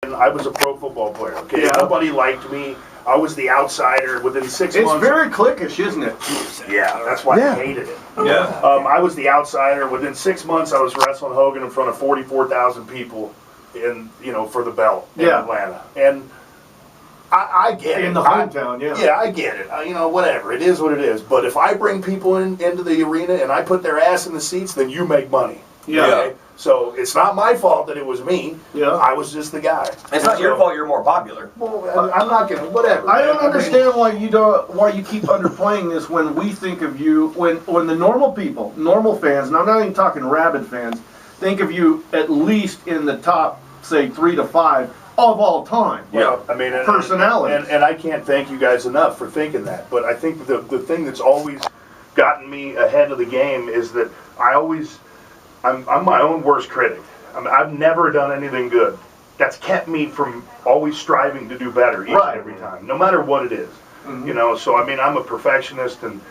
I was a pro football player, okay? Yeah. Nobody liked me. I was the outsider within 6 months. It's very cliquish, isn't it? Yeah, that's why I hated it. Yeah. I was the outsider. Within 6 months, I was wrestling Hogan in front of 44,000 people for the belt in Atlanta. And I get it. In the hometown, Yeah, I get it. Whatever. It is what it is. But if I bring people into the arena and I put their ass in the seats, then you make money. Yeah. Okay? So it's not my fault that it was me. Yeah. I was just the guy. It's not your fault you're more popular. Well, I'm not gonna. Whatever. I don't understand why you keep underplaying this when we think of you, when the normal people, normal fans, and I'm not even talking rabid fans, think of you at least in the top, say, 3 to 5 of all time. Well, I mean, personality. And I can't thank you guys enough for thinking that. But I think the thing that's always gotten me ahead of the game is that I'm my own worst critic. I've never done anything good. That's kept me from always striving to do better each and every time, no matter what it is. Mm-hmm. So I'm a perfectionist, and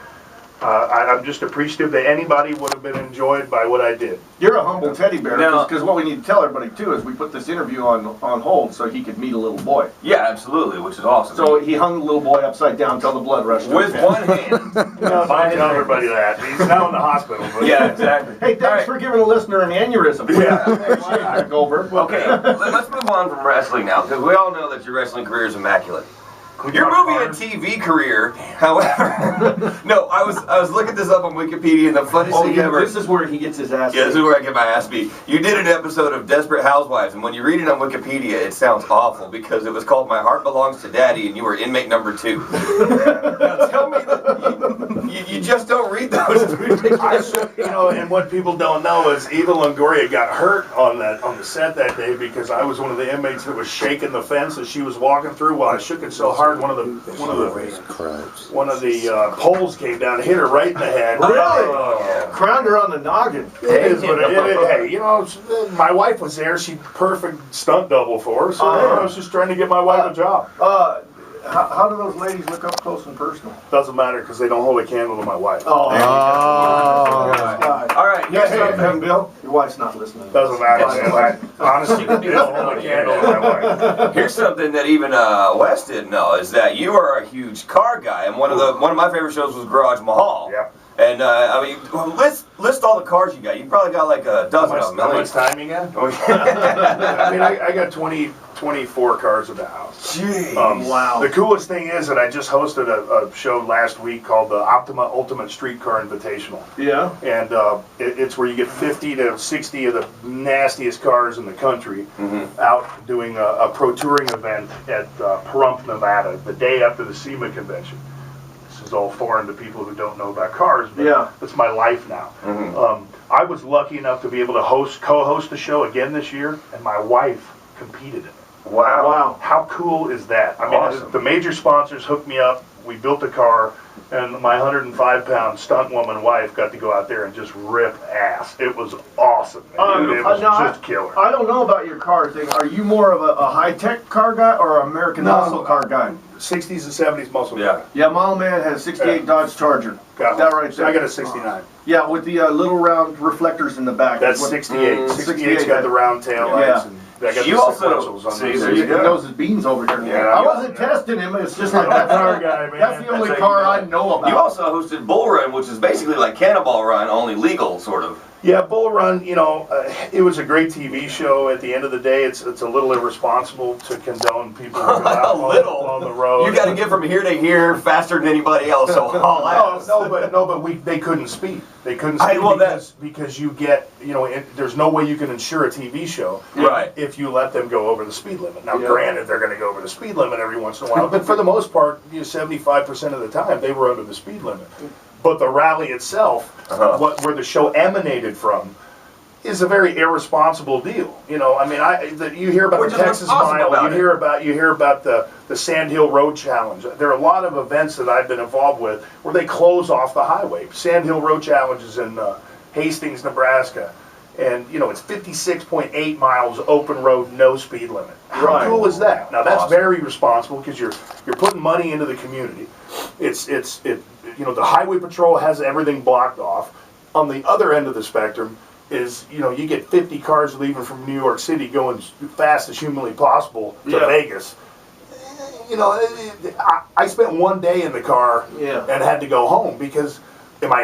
I'm just appreciative that anybody would have been enjoyed by what I did. You're a humble teddy bear, because what we need to tell everybody too is we put this interview on hold so he could meet a little boy. Yeah, absolutely, which is awesome. So he hung the little boy upside down till the blood rushed. With one hand. Don't tell everybody that. He's now in the hospital. But Yeah, exactly. Hey, thanks for giving a listener an aneurysm. Yeah. Goldberg. Okay, let's move on from wrestling now, because we all know that your wrestling career is immaculate. Your movie and TV career, however, no, I was looking this up on Wikipedia, and the funniest thing ever. This is where he gets his ass beat. Yeah, this is where I get my ass beat. You did an episode of Desperate Housewives, and when you read it on Wikipedia, it sounds awful because it was called My Heart Belongs to Daddy, and you were inmate number 2. Now tell me that you just don't read those. And what people don't know is Eva Longoria got hurt on the set that day because I was one of the inmates that was shaking the fence as she was walking through. While I shook it so hard, one of the poles came down and hit her right in the head. Really? Oh, yeah. Crowned her on the noggin. It is what it is. Hey, my wife was there. She perfect stunt double for her. So I was just trying to get my wife a job. How do those ladies look up close and personal? Doesn't matter because they don't hold a candle to my wife. Oh. All right. Here's something, Bill. Your wife's not listening. Doesn't matter, man. Honestly, they don't hold a candle to my wife. Here's something that even Wes didn't know is that you are a huge car guy, and one of my favorite shows was Garage Mahal. Yeah. And list all the cars you got. You probably got like a dozen of them. How much time you got? I got 24 cars at the house. Jeez. Wow. The coolest thing is that I just hosted a show last week called the Optima Ultimate Streetcar Invitational. Yeah. And it's where you get 50 to 60 of the nastiest cars in the country out doing a pro touring event at Pahrump, Nevada, the day after the SEMA convention. This is all foreign to people who don't know about cars, but it's my life now. I was lucky enough to be able to co-host the show again this year, and my wife competed in it. Wow. How cool is that? I mean, awesome. The major sponsors hooked me up. We built a car, and my 105-pound stunt woman wife got to go out there and just rip ass. It was awesome. It was just killer. I don't know about your car thing. Are you more of a high-tech car guy or an American muscle car guy? 60s and 70s muscle car. Yeah, my old man has a 68 Dodge Charger. Got that right there. I got a 69. Yeah, with the little round reflectors in the back. That's 68. 68's got the round tail lights. And I got you the also he knows his beans over here. Yeah, I wasn't testing him. It's just like that's car guy, man. That's the only car I know about. You also hosted Bull Run, which is basically like Cannonball Run, only legal, sort of. Yeah, Bull Run, it was a great TV show. At the end of the day, it's a little irresponsible to condone people who go out on the road. You got to get from here to here faster than anybody else, so haul ass. But they couldn't speed. They couldn't speed because you get, there's no way you can insure a TV show if you let them go over the speed limit. Now, granted, they're going to go over the speed limit every once in a while, but for the most part, 75% of the time, they were under the speed limit. But the rally itself, where the show emanated from, is a very irresponsible deal. You hear about the Texas Mile, you hear about the Sand Hill Road Challenge. There are a lot of events that I've been involved with where they close off the highway. Sand Hill Road Challenge is in Hastings, Nebraska. And, it's 56.8 miles open road, no speed limit. How cool is that? Now, that's very responsible because you're putting money into the community. The highway patrol has everything blocked off. On the other end of the spectrum, is, you know, you get 50 cars leaving from New York City going as fast as humanly possible to Vegas. You know, I spent one day in the car and had to go home because am I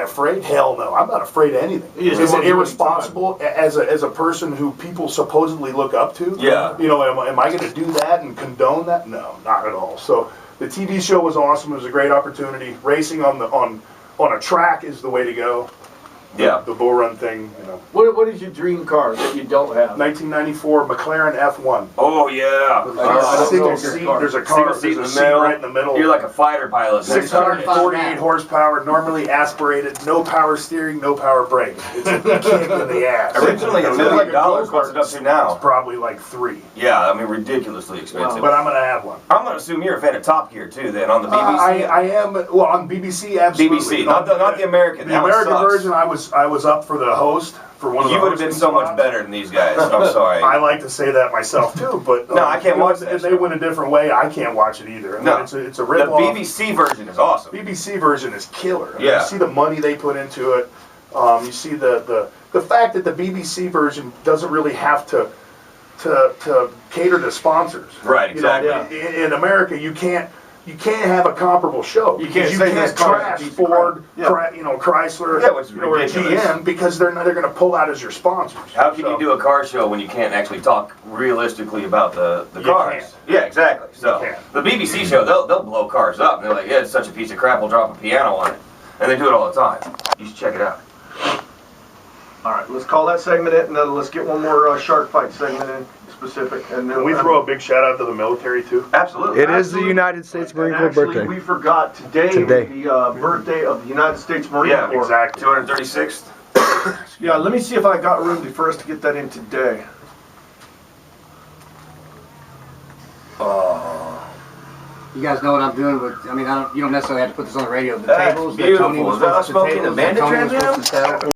afraid? Hell no, I'm not afraid of anything. Is it irresponsible as a person who people supposedly look up to? Yeah. You know, am I going to do that and condone that? No, not at all. So the TV show was awesome. It was a great opportunity. Racing on a track is the way to go. Yeah. The bull run thing, you know. What is your dream car that you don't have? 1994 McLaren F1. Oh yeah. Single seat. There's a car. There's a seat right in the middle. You're like a fighter pilot. 648 horsepower, normally aspirated, no power steering, no power brake. It's a kick in the ass. Originally $1 million. What's it up to now? It's probably like $3. Yeah, I mean ridiculously expensive. Wow. But I'm gonna have one. I'm gonna assume you're a fan of Top Gear too. Then on the BBC. I am. Well, on BBC, absolutely. BBC, not the American. The American version, I was up for the host for one of the. You would have been so much better than these guys. I'm sorry. I like to say that myself too, but no, I can't watch that. If they went a different way, I can't watch it either. I mean, it's a rip-off. The BBC version is awesome. BBC version is killer. I mean, yeah. You see the money they put into it. You see the fact that the BBC version doesn't really have to cater to sponsors. Right. Exactly. You know, in America, you can't have a comparable show. You can't trash Ford, Chrysler, or GM because they're going to pull out as your sponsors. How can you do a car show when you can't actually talk realistically about the cars? Can't. Yeah, exactly. So the BBC show, they'll blow cars up, and they're like, yeah, it's such a piece of crap, we'll drop a piano on it, and they do it all the time. You should check it out. All right, let's call that segment it, and then let's get one more shark fight segment in specific. And then can we throw a big shout out to the military too? Absolutely. It is the United States Marine Corps birthday. We forgot today. The birthday of the United States Marine Corps. Yeah, exactly. 236th. Yeah, let me see if I got room for us to get that in today. You guys know what I'm doing, but I mean, you don't necessarily have to put this on the radio. The tables, beautiful. that Tony was Is that supposed to smoking the bandit Tony was Trans supposed to sell.